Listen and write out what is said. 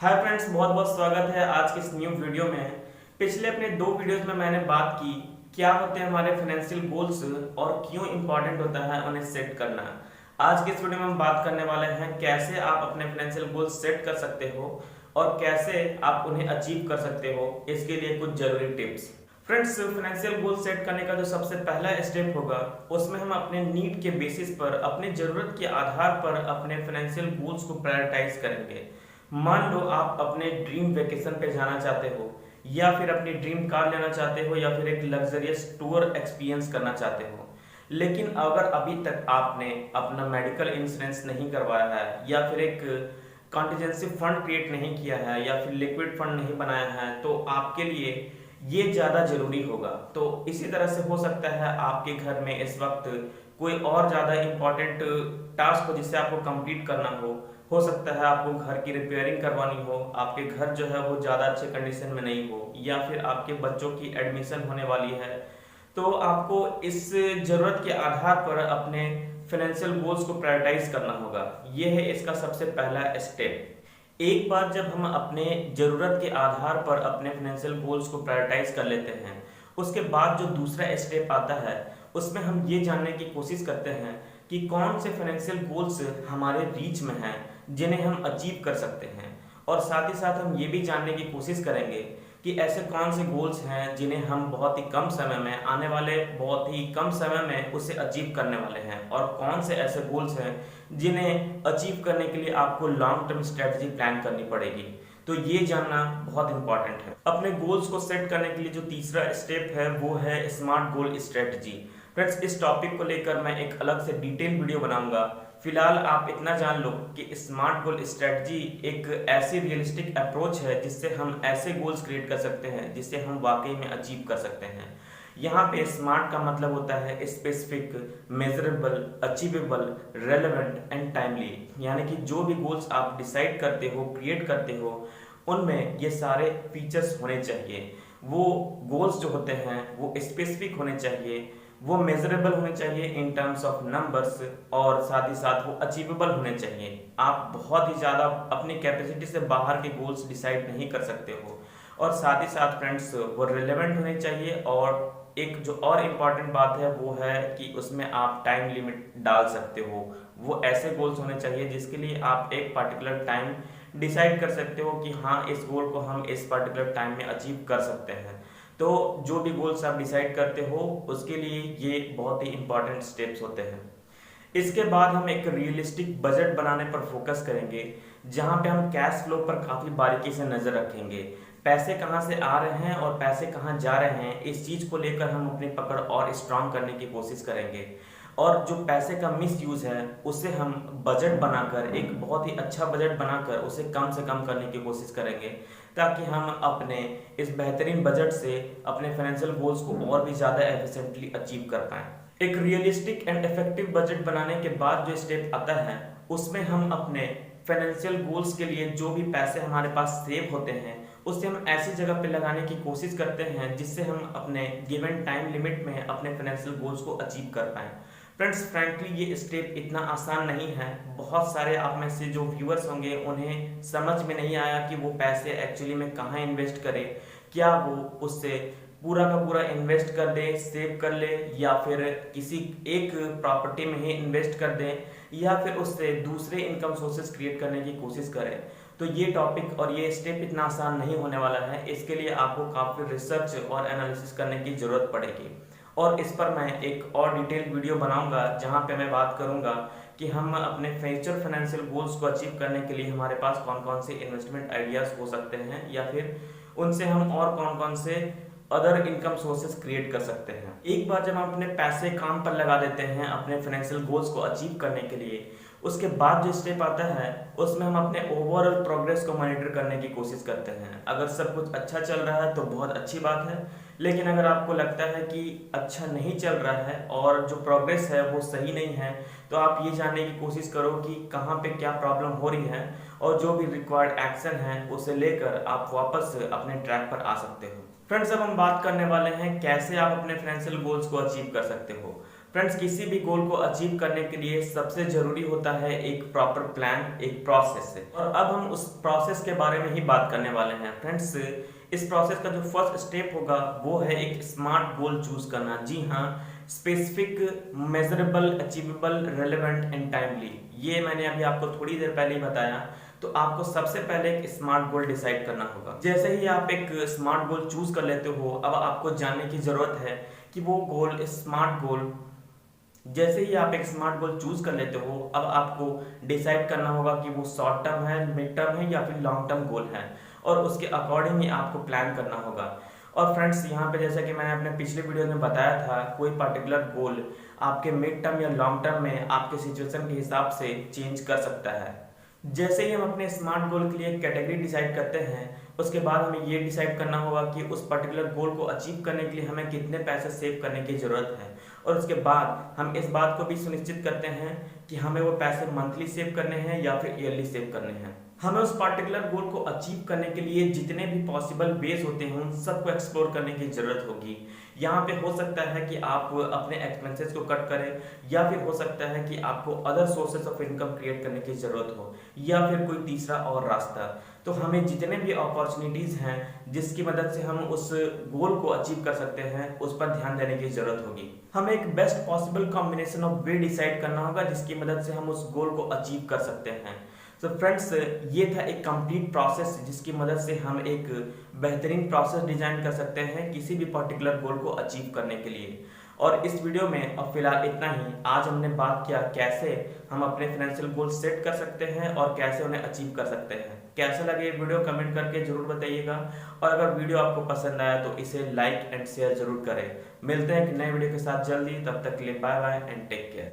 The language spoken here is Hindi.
हाय फ्रेंड्स, बहुत बहुत स्वागत है आज के इस न्यू वीडियो में। पिछले अपने दो वीडियोस में मैंने बात की क्या होते हैं हमारे फाइनेंशियल गोल्स और क्यों इंपॉर्टेंट होता है उन्हें सेट करना। आज के इस वीडियो में हम बात करने वाले हैं कैसे आप अपने फाइनेंशियल गोल्स सेट कर सकते हो और कैसे आप उन्हें अचीव कर सकते हो, इसके लिए कुछ जरूरी tips. Friends, financial goal set करने का जो सबसे पहला स्टेप होगा उसमें हम अपने नीड के बेसिस पर, अपने जरूरत के आधार पर अपने फाइनेंशियल गोल्स को प्रायोरिटाइज करेंगे। मान लो आप अपने ड्रीम वेकेशन पे जाना चाहते हो, या फिर अपनी ड्रीम कार लेना चाहते हो, या फिर एक लग्जरियस टूर एक्सपीरियंस करना चाहते हो, लेकिन अगर अभी तक आपने अपना मेडिकल इंश्योरेंस नहीं करवाया है, या फिर एक कॉन्टिजेंसी फंड क्रिएट नहीं किया है, या फिर लिक्विड फंड नहीं बनाया है, तो आपके लिए ये ज़्यादा जरूरी होगा। तो इसी तरह से हो सकता है आपके घर में इस वक्त कोई और ज़्यादा इंपॉर्टेंट टास्क हो जिसे आपको कंप्लीट करना हो सकता है आपको घर की रिपेयरिंग करवानी हो, आपके घर जो है वो ज़्यादा अच्छे कंडीशन में नहीं हो, या फिर आपके बच्चों की एडमिशन होने वाली है। तो आपको इस ज़रूरत के आधार पर अपने फाइनेंशियल गोल्स को प्रायोरिटाइज करना होगा। ये है इसका सबसे पहला स्टेप। एक बार जब हम अपने ज़रूरत के आधार पर अपने फाइनेंशियल गोल्स को प्रायोरिटाइज कर लेते हैं, उसके बाद जो दूसरा स्टेप आता है उसमें हम ये जानने की कोशिश करते हैं कि कौन से फाइनेंशियल गोल्स हमारे रीच में हैं जिन्हें हम अचीव कर सकते हैं, और साथ ही साथ हम ये भी जानने की कोशिश करेंगे कि ऐसे कौन से गोल्स हैं जिन्हें हम बहुत ही कम समय में, आने वाले बहुत ही कम समय में उसे अचीव करने वाले हैं, और कौन से ऐसे गोल्स हैं जिन्हें अचीव करने के लिए आपको लॉन्ग टर्म स्ट्रेटजी प्लान करनी पड़ेगी। तो ये जानना बहुत इंपॉर्टेंट है। अपने गोल्स को सेट करने के लिए जो तीसरा स्टेप है वो है स्मार्ट गोल स्ट्रेटजी। फ्रेंड्स, इस टॉपिक को लेकर मैं एक अलग से डिटेल वीडियो बनाऊंगा। फिलहाल आप इतना जान लो कि स्मार्ट गोल स्ट्रेटजी एक ऐसी रियलिस्टिक अप्रोच है जिससे हम ऐसे गोल्स क्रिएट कर सकते हैं जिससे हम वाकई में अचीव कर सकते हैं। यहाँ पे स्मार्ट का मतलब होता है specific, measurable, achievable, relevant and timely. यानी कि जो भी गोल्स आप डिसाइड करते हो, क्रिएट करते हो, उनमें ये सारे फीचर्स होने चाहिए। वो गोल्स जो होते हैं वो स्पेसिफिक होने चाहिए, वो मेजरेबल होने चाहिए इन टर्म्स ऑफ नंबर्स, और साथ ही साथ वो अचीवेबल होने चाहिए। आप बहुत ही ज़्यादा अपनी कैपेसिटी से बाहर के गोल्स डिसाइड नहीं कर सकते हो। और साथ ही साथ फ्रेंड्स, वो रिलेवेंट होने चाहिए, और एक जो और इम्पॉर्टेंट बात है वो है कि उसमें आप टाइम लिमिट डाल सकते हो। वो ऐसे गोल्स होने चाहिए जिसके लिए आप एक पर्टिकुलर टाइम डिसाइड कर सकते हो कि हाँ, इस गोल को हम इस पर्टिकुलर टाइम में अचीव कर सकते हैं। तो जो भी गोल्स आप डिसाइड करते हो उसके लिए ये बहुत ही इंपॉर्टेंट स्टेप्स होते हैं। इसके बाद हम एक रियलिस्टिक बजट बनाने पर फोकस करेंगे, जहां पे हम कैश फ्लो पर काफ़ी बारीकी से नज़र रखेंगे। पैसे कहां से आ रहे हैं और पैसे कहां जा रहे हैं, इस चीज़ को लेकर हम अपनी पकड़ और स्ट्रांग करने की कोशिश करेंगे। और जो पैसे का मिस यूज़ है उसे हम बजट बनाकर, एक बहुत ही अच्छा बजट बनाकर उसे कम से कम करने की कोशिश करेंगे, ताकि हम अपने इस बेहतरीन बजट से अपने फाइनेंशियल गोल्स को और भी ज़्यादा एफिशिएंटली अचीव कर पाएँ। एक रियलिस्टिक एंड इफेक्टिव बजट बनाने के बाद जो स्टेप आता है उसमें हम अपने फाइनेंशियल गोल्स के लिए जो भी पैसे हमारे पास सेव होते हैं उसे हम ऐसी जगह पे लगाने की कोशिश करते हैं जिससे हम अपने गिवन टाइम लिमिट में अपने फाइनेंशियल गोल्स को अचीव कर पाएँ। फ्रेंड्स, फ्रैंकली ये स्टेप इतना आसान नहीं है। बहुत सारे आप में से जो व्यूअर्स होंगे उन्हें समझ में नहीं आया कि वो पैसे एक्चुअली में कहाँ इन्वेस्ट करें। क्या वो उससे पूरा का पूरा इन्वेस्ट कर दें, सेव कर ले, या फिर किसी एक प्रॉपर्टी में ही इन्वेस्ट कर दें, या फिर उससे दूसरे इनकम सोर्सेज क्रिएट करने की कोशिश करें। तो ये टॉपिक और ये स्टेप इतना आसान नहीं होने वाला है। इसके लिए आपको काफ़ी रिसर्च और एनालिसिस करने की ज़रूरत पड़ेगी, और इस पर मैं एक और डिटेल वीडियो बनाऊंगा जहां पे मैं बात करूंगा कि हम अपने फ्यूचर फाइनेंशियल गोल्स को अचीव करने के लिए हमारे पास कौन कौन से इन्वेस्टमेंट आइडियाज़ हो सकते हैं, या फिर उनसे हम और कौन कौन से अदर इनकम सोर्सेज क्रिएट कर सकते हैं। एक बार जब हम अपने पैसे काम पर लगा देते हैं अपने फाइनेंशियल गोल्स को अचीव करने के लिए, उसके बाद जो स्टेप आता है उसमें हम अपने ओवरऑल प्रोग्रेस को मॉनिटर करने की कोशिश करते हैं। अगर सब कुछ अच्छा चल रहा है तो बहुत अच्छी बात है, लेकिन अगर आपको लगता है कि अच्छा नहीं चल रहा है और जो प्रोग्रेस है वो सही नहीं है, तो आप ये जानने की कोशिश करो कि कहाँ पे क्या प्रॉब्लम हो रही है, और जो भी रिक्वायर्ड एक्शन है उसे लेकर आप वापस अपने ट्रैक पर आ सकते हो। फ्रेंड्स, अब हम बात करने वाले हैं कैसे आप अपने फाइनेंशियल गोल्स को अचीव कर सकते हो। फ्रेंड्स, किसी भी गोल को अचीव करने के लिए सबसे जरूरी होता है एक प्रॉपर प्लान, एक प्रोसेस। और अब हम उस प्रोसेस के बारे में ही बात करने वाले हैं। फ्रेंड्स, इस प्रोसेस का जो फर्स्ट स्टेप होगा वो है एक स्मार्ट गोल चूज करना। जी हाँ, specific, measurable, achievable, relevant and timely. ये मैंने अभी आपको थोड़ी देर पहले ही बताया। तो आपको सबसे पहले एक स्मार्ट गोल डिसाइड करना होगा। जैसे ही आप एक स्मार्ट गोल चूज कर लेते हो, अब आपको जानने की जरूरत है कि वो गोल, स्मार्ट गोल, जैसे ही आप एक स्मार्ट गोल चूज कर लेते हो, अब आपको डिसाइड करना होगा कि वो शॉर्ट टर्म है, मिड टर्म है या फिर लॉन्ग टर्म गोल है, और उसके अकॉर्डिंग ही आपको प्लान करना होगा। और फ्रेंड्स, यहाँ पे जैसा कि मैंने अपने पिछले वीडियो में बताया था, कोई पर्टिकुलर गोल आपके मिड टर्म या लॉन्ग टर्म में आपके सिचुएशन के हिसाब से चेंज कर सकता है। जैसे ही हम अपने स्मार्ट गोल के लिए कैटेगरी डिसाइड करते हैं, उसके बाद हमें ये डिसाइड करना होगा कि उस पर्टिकुलर गोल को अचीव करने के लिए हमें कितने पैसे सेव करने की जरूरत है। और उसके बाद हम इस बात को भी सुनिश्चित करते हैं कि हमें वो पैसे मंथली सेव करने हैं या फिर ईयरली सेव करने हैं। हमें उस पर्टिकुलर गोल को अचीव करने के लिए जितने भी पॉसिबल वेज होते हैं उन सबको एक्सप्लोर करने की जरूरत होगी। यहाँ पे हो सकता है कि आप अपने एक्सपेंसेस को कट करें, या फिर हो सकता है कि आपको other sources of income create करने की जरूरत हो, या फिर कोई तीसरा और रास्ता। तो हमें जितने भी अपॉर्चुनिटीज हैं जिसकी मदद से हम उस गोल को अचीव कर सकते हैं, उस पर ध्यान देने की जरूरत होगी। हमें एक best possible combination of way decide करना होगा जिसकी मदद से हम उस गोल को अचीव कर सकते हैं। तो फ्रेंड्स, ये था एक कंप्लीट प्रोसेस जिसकी मदद से हम एक बेहतरीन प्रोसेस डिजाइन कर सकते हैं किसी भी पर्टिकुलर गोल को अचीव करने के लिए। और इस वीडियो में अब फिलहाल इतना ही। आज हमने बात किया कैसे हम अपने फाइनेंशियल गोल सेट कर सकते हैं और कैसे उन्हें अचीव कर सकते हैं। कैसा लगे ये वीडियो कमेंट करके जरूर बताइएगा, और अगर वीडियो आपको पसंद आया तो इसे लाइक एंड शेयर जरूर करें। मिलते हैं एक नए वीडियो के साथ जल्दी, तब तक के लिए bye bye and take care.